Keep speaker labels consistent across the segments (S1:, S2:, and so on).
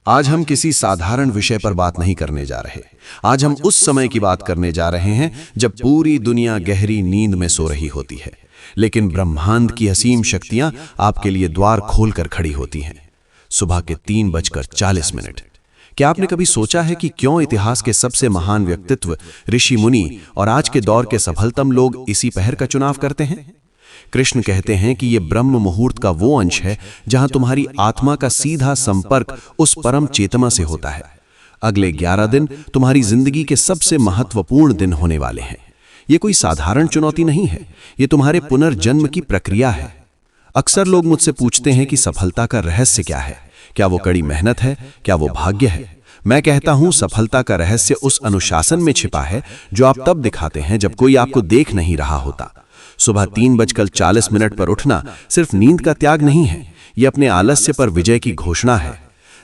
S1: आज हम किसी साधारण विषय पर बात नहीं करने जा रहे। आज हम उस समय की बात करने जा रहे हैं जब पूरी दुनिया गहरी नींद में सो रही होती है, लेकिन ब्रह्मांड की असीम शक्तियां आपके लिए द्वार खोलकर खड़ी होती हैं। सुबह के 3:40। क्या आपने कभी सोचा है कि क्यों इतिहास के सबसे महान व्यक्तित्व, ऋषि मुनि और आज के दौर के सफलतम लोग इसी पहर का चुनाव करते हैं? कृष्ण कहते हैं कि यह ब्रह्म मुहूर्त का वो अंश है जहां तुम्हारी आत्मा का सीधा संपर्क उस परम चेतना से होता है। अगले 11 दिन तुम्हारी जिंदगी के सबसे महत्वपूर्ण दिन होने वाले हैं। यह कोई साधारण चुनौती नहीं है, यह तुम्हारे पुनर्जन्म की प्रक्रिया है। अक्सर लोग मुझसे पूछते हैं कि सफलता का रहस्य क्या है? क्या वो कड़ी मेहनत है? क्या वो भाग्य है? मैं कहता हूं, सफलता का रहस्य उस अनुशासन में छिपा है जो आप तब दिखाते हैं जब कोई आपको देख नहीं रहा होता। सुबह 3:40 पर उठना सिर्फ नींद का त्याग नहीं है, यह अपने आलस्य पर विजय की घोषणा है।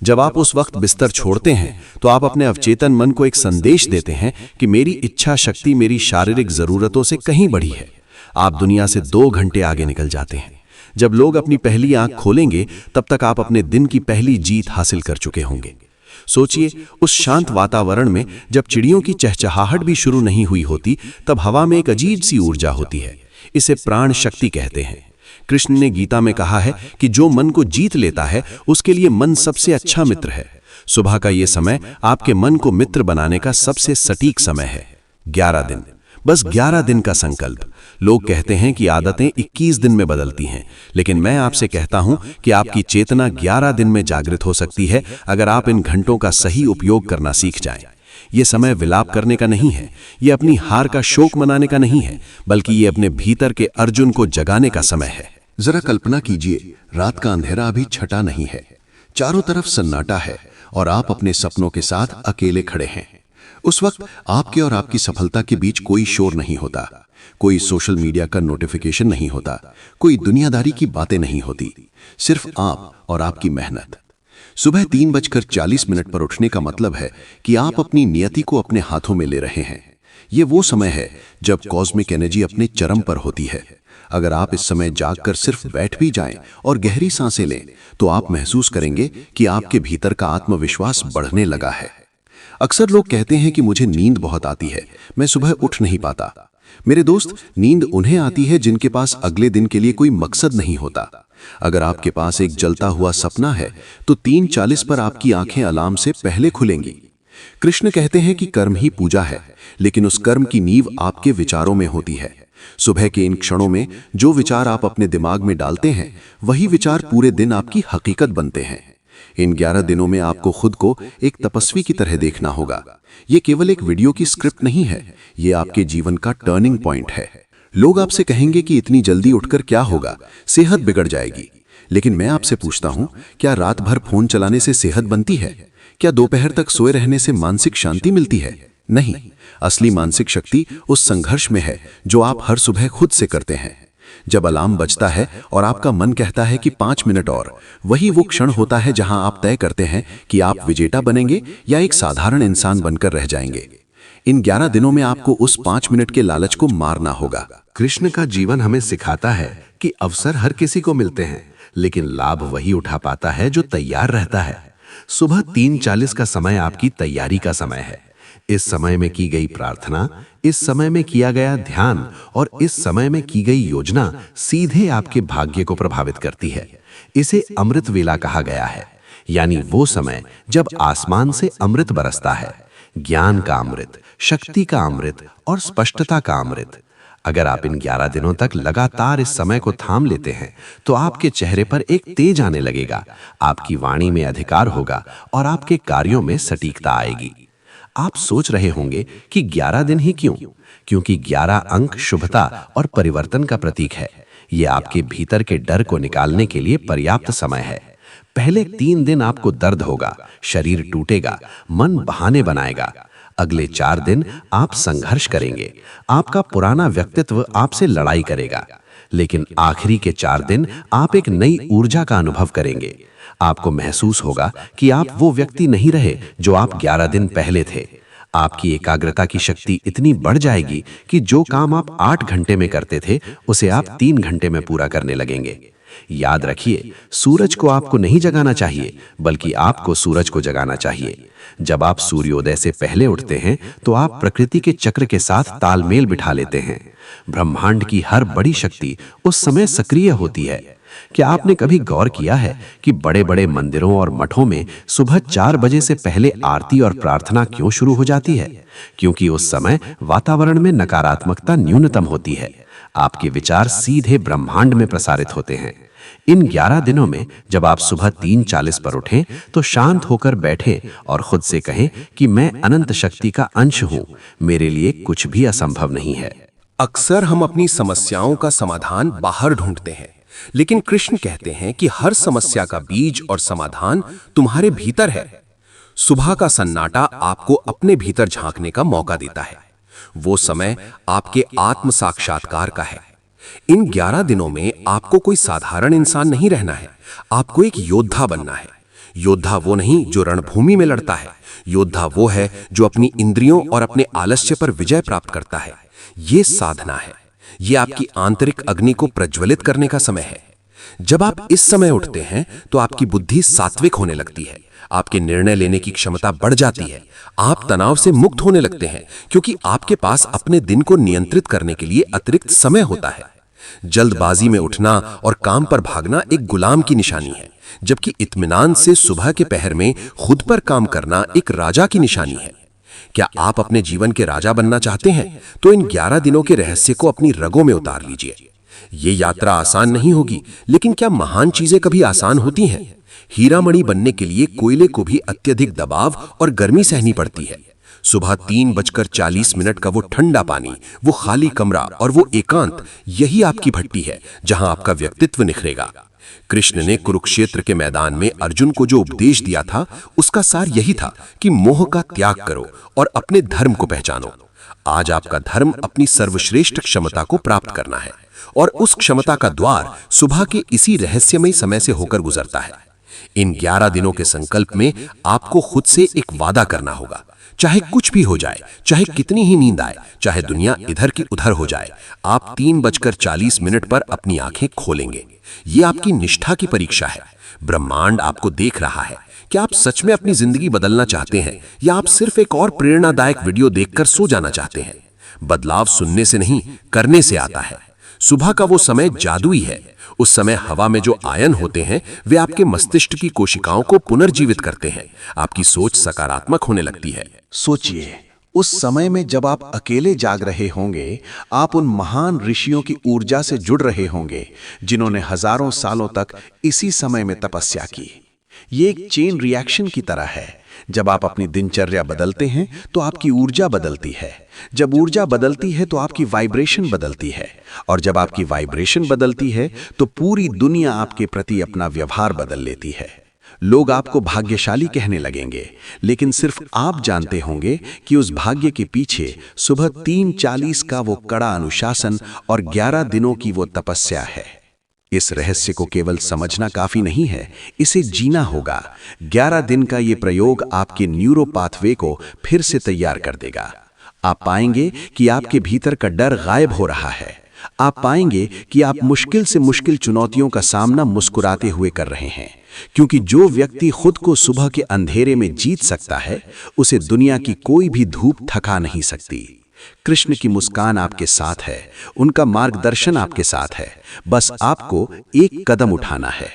S1: जब आप उस वक्त बिस्तर छोड़ते हैं तो आप अपने अवचेतन मन को एक संदेश देते हैं कि मेरी इच्छा शक्ति मेरी शारीरिक जरूरतों से कहीं बढ़ी है। आप दुनिया से 2 घंटे आगे निकल जाते हैं। जब लोग अपनी पहली आंख खोलेंगे तब तक आप अपने दिन की पहली जीत हासिल कर चुके होंगे। सोचिए, उस शांत वातावरण में जब चिड़ियों की चहचहाहट भी शुरू नहीं हुई होती, तब हवा में एक अजीब सी ऊर्जा होती है। इसे प्राण शक्ति कहते हैं। कृष्ण ने गीता में कहा है कि जो मन को जीत लेता है उसके लिए मन सबसे अच्छा मित्र है। सुबह का यह समय आपके मन को मित्र बनाने का सबसे सटीक समय है। 11 दिन, बस 11 दिन का संकल्प। लोग कहते हैं कि आदतें 21 दिन में बदलती हैं, लेकिन मैं आपसे कहता हूं कि आपकी चेतना 11 दिन में जागृत हो सकती है अगर आप इन घंटों का सही उपयोग करना सीख जाएं। यह समय विलाप करने का नहीं है, यह अपनी हार का शोक मनाने का नहीं है, बल्कि यह अपने भीतर के अर्जुन को जगाने का समय है।
S2: जरा कल्पना कीजिए, रात का अंधेरा अभी छटा नहीं है, चारों तरफ सन्नाटा है और आप अपने सपनों के साथ अकेले खड़े हैं। उस वक्त आपके और आपकी सफलता के बीच कोई शोर नहीं होता, कोई सोशल मीडिया का नोटिफिकेशन नहीं होता, कोई दुनियादारी की बातें नहीं होती, सिर्फ आप और आपकी मेहनत। सुबह 3:40 पर उठने का मतलब है कि आप अपनी नियति को अपने हाथों में ले रहे हैं। यह वो समय है जब कॉस्मिक एनर्जी अपने चरम पर होती है। अगर आप इस समय जागकर सिर्फ बैठ भी जाएं और गहरी सांसें लें, तो आप महसूस करेंगे कि आपके भीतर का आत्मविश्वास बढ़ने लगा है। अक्सर लोग कहते हैं कि मुझे नींद बहुत आती है, मैं सुबह उठ नहीं पाता। मेरे दोस्त, नींद उन्हें आती है जिनके पास अगले दिन के लिए कोई मकसद नहीं होता। अगर आपके पास एक जलता हुआ सपना है तो 3:40 पर आपकी आंखें अलार्म से पहले खुलेंगी। कृष्ण कहते हैं कि कर्म ही पूजा है, लेकिन उस कर्म की नींव आपके विचारों में होती है। सुबह के इन क्षणों में जो विचार आप अपने दिमाग में डालते हैं, वही विचार पूरे दिन आपकी हकीकत बनते हैं। इन 11 दिनों में आपको खुद को एक तपस्वी की तरह देखना होगा। ये केवल एक वीडियो की स्क्रिप्ट नहीं है, ये आपके जीवन का टर्निंग पॉइंट है। लोग आपसे कहेंगे कि इतनी जल्दी उठकर क्या होगा, सेहत बिगड़ जाएगी। लेकिन मैं आपसे पूछता हूं, क्या रात भर फोन चलाने से सेहत बनती है? क्या दोपहर तक सोए रहने से मानसिक शांति मिलती है? नहीं, असली मानसिक शक्ति उस संघर्ष में है जो आप हर सुबह खुद से करते हैं। जब अलार्म बजता है और आपका मन कहता है कि 5 मिनट और, वही वो क्षण होता है जहां आप तय करते हैं कि आप विजेता बनेंगे या एक साधारण इंसान बनकर रह जाएंगे। इन 11 दिनों में आपको उस 5 मिनट के लालच को मारना होगा।
S3: कृष्ण का जीवन हमें सिखाता है कि अवसर हर किसी को मिलते हैं, लेकिन लाभ वही उठा पाता है जो तैयार रहता है। सुबह 3:40 का समय आपकी तैयारी का समय है। इस समय में की गई प्रार्थना, इस समय में किया गया ध्यान और इस समय में की गई योजना सीधे आपके भाग्य को प्रभावित करती है। इसे अमृत वेला कहा गया है, यानी वो समय जब आसमान से अमृत बरसता है। ज्ञान का अमृत, शक्ति का अमृत और स्पष्टता का अमृत। अगर आप इन 11 दिनों तक लगातार इस समय को थाम लेते हैं तो आपके चेहरे पर एक तेज आने लगेगा, आपकी वाणी में अधिकार होगा और आपके कार्यों में सटीकता आएगी। आप सोच रहे होंगे कि 11 दिन ही क्यों? क्योंकि 11 अंक शुभता और परिवर्तन का प्रतीक है। यह आपके भीतर के डर को निकालने के लिए पर्याप्त समय है। पहले 3 दिन आपको दर्द होगा, शरीर टूटेगा, मन बहाने बनाएगा। अगले 4 दिन आप संघर्ष करेंगे, आपका पुराना व्यक्तित्व आपसे लड़ाई करेगा। लेकिन आखिरी के 4 दिन आप एक नई ऊर्जा का अनुभव करेंगे। आपको महसूस होगा कि आप वो व्यक्ति नहीं रहे जो आप 11 दिन पहले थे। आपकी एकाग्रता की शक्ति इतनी बढ़ जाएगी कि जो काम आप 8 घंटे में करते थे, उसे आप 3 घंटे में पूरा करने लगेंगे। याद रखिए, सूरज को आपको नहीं जगाना चाहिए, बल्कि आपको सूरज को जगाना चाहिए। जब आप सूर्योदय से पहले उठते हैं तो आप प्रकृति के चक्र के साथ तालमेल बिठा लेते हैं। ब्रह्मांड की हर बड़ी शक्ति उस समय सक्रिय होती है। क्या आपने कभी गौर किया है कि बड़े बड़े मंदिरों और मठों में सुबह 4 बजे से पहले आरती और प्रार्थना क्यों शुरू हो जाती है? क्योंकि उस समय वातावरण में नकारात्मकता न्यूनतम होती है। आपके विचार सीधे ब्रह्मांड में प्रसारित होते हैं। इन 11 दिनों में जब आप सुबह 3:40 पर उठें तो शांत होकर बैठें और खुद से कहें कि मैं अनंत शक्ति का अंश हूं, मेरे लिए कुछ भी असंभव नहीं है।
S4: अक्सर हम अपनी समस्याओं का समाधान बाहर ढूंढते हैं, लेकिन कृष्ण कहते हैं कि हर समस्या का बीज और समाधान तुम्हारे भीतर है। सुबह का सन्नाटा आपको अपने भीतर झांकने का मौका देता है। वो समय आपके आत्म साक्षात्कार का है। इन 11 दिनों में आपको कोई साधारण इंसान नहीं रहना है, आपको एक योद्धा बनना है। योद्धा वो नहीं जो रणभूमि में लड़ता है, योद्धा वो है जो अपनी इंद्रियों और अपने आलस्य पर विजय प्राप्त करता है। ये साधना है, ये आपकी आंतरिक अग्नि को प्रज्वलित करने का समय है। जब आप इस समय उठते हैं तो आपकी बुद्धि सात्विक होने लगती है, आपके निर्णय लेने की क्षमता बढ़ जाती है, आप तनाव से मुक्त होने लगते हैं, क्योंकि आपके पास अपने दिन को नियंत्रित करने के लिए अतिरिक्त समय होता है। जल्दबाजी में उठना और काम पर भागना एक गुलाम की निशानी है, जबकि इत्मीनान से सुबह के पहर में खुद पर काम करना एक राजा की निशानी है। क्या आप अपने जीवन के राजा बनना चाहते हैं? तो इन 11 दिनों के रहस्य को अपनी रगों में उतार लीजिए। ये यात्रा आसान नहीं होगी, लेकिन क्या महान चीजें कभी आसान होती हैं? हीरामणि बनने के लिए कोयले को भी अत्यधिक दबाव और गर्मी सहनी पड़ती है। सुबह 3:40 का वो ठंडा पानी, वो खाली कमरा और वो एकांत, यही आपकी भट्टी है जहां आपका व्यक्तित्व निखरेगा। कृष्ण ने कुरुक्षेत्र के मैदान में अर्जुन को जो उपदेश दिया था, उसका सार यही था कि मोह का त्याग करो और अपने धर्म को पहचानो। आज आपका धर्म अपनी सर्वश्रेष्ठ क्षमता को प्राप्त करना है, और उस क्षमता का द्वार सुबह के इसी रहस्यमय समय से होकर गुजरता है। इन 11 दिनों के संकल्प में आपको खुद से एक वादा करना होगा। चाहे कुछ भी हो जाए, चाहे कितनी ही नींद आए, चाहे दुनिया इधर की उधर हो जाए, आप 3:40 पर अपनी आंखें खोलेंगे। ये आपकी निष्ठा की परीक्षा है। ब्रह्मांड आपको देख रहा है। क्या आप सच में अपनी जिंदगी बदलना चाहते हैं, या आप सिर्फ एक और प्रेरणादायक वीडियो देखकर सो जाना चाहते हैं? बदलाव सुनने से नहीं, करने से आता है। सुबह का वो समय जादुई है। उस समय हवा में जो आयन होते हैं, वे आपके मस्तिष्क की कोशिकाओं को पुनर्जीवित करते हैं। आपकी सोच सकारात्मक होने लगती है।
S2: सोचिए, उस समय में जब आप अकेले जाग रहे होंगे, आप उन महान ऋषियों की ऊर्जा से जुड़ रहे होंगे जिन्होंने हजारों सालों तक इसी समय में तपस्या की। ये एक चेन रिएक्शन की तरह है। जब आप अपनी दिनचर्या बदलते हैं तो आपकी ऊर्जा बदलती है। जब ऊर्जा बदलती है तो आपकी वाइब्रेशन बदलती है, और जब आपकी वाइब्रेशन बदलती है तो पूरी दुनिया आपके प्रति अपना व्यवहार बदल लेती है। लोग आपको भाग्यशाली कहने लगेंगे, लेकिन सिर्फ आप जानते होंगे कि उस भाग्य के पीछे सुबह 3:40 का वो कड़ा अनुशासन और 11 दिनों की वो तपस्या है। इस रहस्य को केवल समझना काफी नहीं है, इसे जीना होगा। 11 दिन का ये प्रयोग आपके न्यूरो पाथवे को फिर से तैयार कर देगा। आप पाएंगे कि आपके भीतर का डर गायब हो रहा है। आप पाएंगे कि आप मुश्किल से मुश्किल चुनौतियों का सामना मुस्कुराते हुए कर रहे हैं, क्योंकि जो व्यक्ति खुद को सुबह के अंधेरे में जीत सकता है, उसे दुनिया की कोई भी धूप थका नहीं सकती। कृष्ण की मुस्कान आपके साथ है, उनका मार्गदर्शन आपके साथ है। बस आपको एक कदम उठाना है।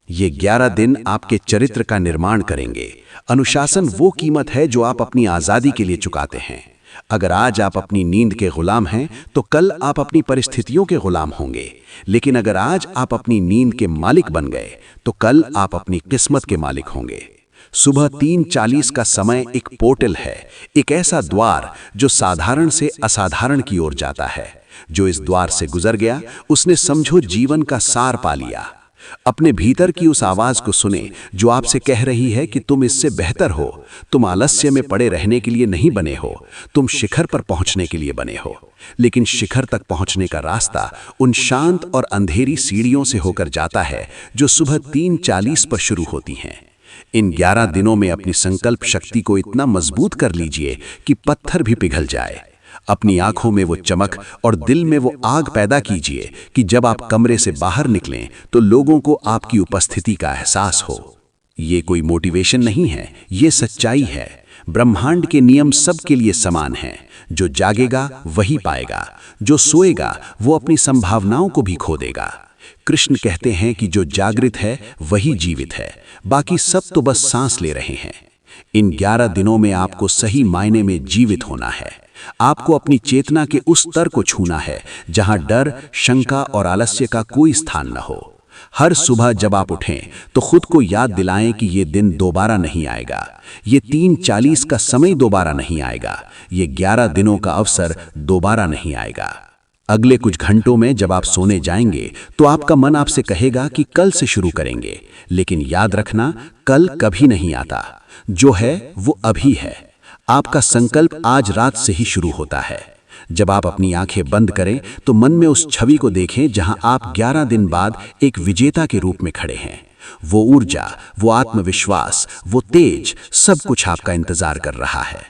S2: ये 11 दिन आपके चरित्र का निर्माण करेंगे। अनुशासन वो कीमत है जो आप अपनी आजादी के लिए चुकाते हैं। अगर आज आप अपनी नींद के गुलाम हैं, तो कल आप अपनी परिस्थितियों के गुलाम होंगे। लेकिन अगर आज आप अपनी नींद के मालिक बन गए, तो कल आप अपनी किस्मत के मालिक होंगे। सुबह 3:40 का समय एक पोर्टल है, एक ऐसा द्वार जो साधारण से असाधारण की ओर जाता है। जो इस द्वार से गुजर गया, उसने समझो जीवन का सार पा लिया। अपने भीतर की उस आवाज को सुने जो आपसे कह रही है कि तुम इससे बेहतर हो। तुम आलस्य में पड़े रहने के लिए नहीं बने हो, तुम शिखर पर पहुंचने के लिए बने हो। लेकिन शिखर तक पहुंचने का रास्ता उन शांत और अंधेरी सीढ़ियों से होकर जाता है जो सुबह 3:40 पर शुरू होती हैं। इन 11 दिनों में अपनी संकल्प शक्ति को इतना मजबूत कर लीजिए कि पत्थर भी पिघल जाए। अपनी आंखों में वो चमक और दिल में वो आग पैदा कीजिए कि जब आप कमरे से बाहर निकलें तो लोगों को आपकी उपस्थिति का एहसास हो। ये कोई मोटिवेशन नहीं है, ये सच्चाई है। ब्रह्मांड के नियम सबके लिए समान हैं। जो जागेगा वही पाएगा, जो सोएगा वो अपनी संभावनाओं को भी खो देगा। कृष्ण कहते हैं कि जो जागृत है वही जीवित है, बाकी सब तो बस सांस ले रहे हैं। इन 11 दिनों में आपको सही मायने में जीवित होना है। आपको अपनी चेतना के उस स्तर को छूना है जहां डर, शंका और आलस्य का कोई स्थान न हो। हर सुबह जब आप उठें तो खुद को याद दिलाएं कि ये दिन दोबारा नहीं आएगा, ये 3:40 का समय दोबारा नहीं आएगा, ये 11 दिनों का अवसर दोबारा नहीं आएगा। अगले कुछ घंटों में जब आप सोने जाएंगे तो आपका मन आपसे कहेगा कि कल से शुरू करेंगे, लेकिन याद रखना, कल कभी नहीं आता। जो है वो अभी है। आपका संकल्प आज रात से ही शुरू होता है। जब आप अपनी आंखें बंद करें तो मन में उस छवि को देखें जहां आप 11 दिन बाद एक विजेता के रूप में खड़े हैं। वो ऊर्जा, वो आत्मविश्वास, वो तेज, सब कुछ आपका इंतजार कर रहा है।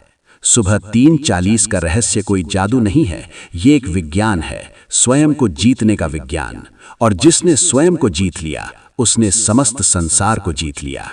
S2: सुबह 3:40 का रहस्य कोई जादू नहीं है, ये एक विज्ञान है, स्वयं को जीतने का विज्ञान। और जिसने स्वयं को जीत लिया उसने समस्त संसार को जीत लिया।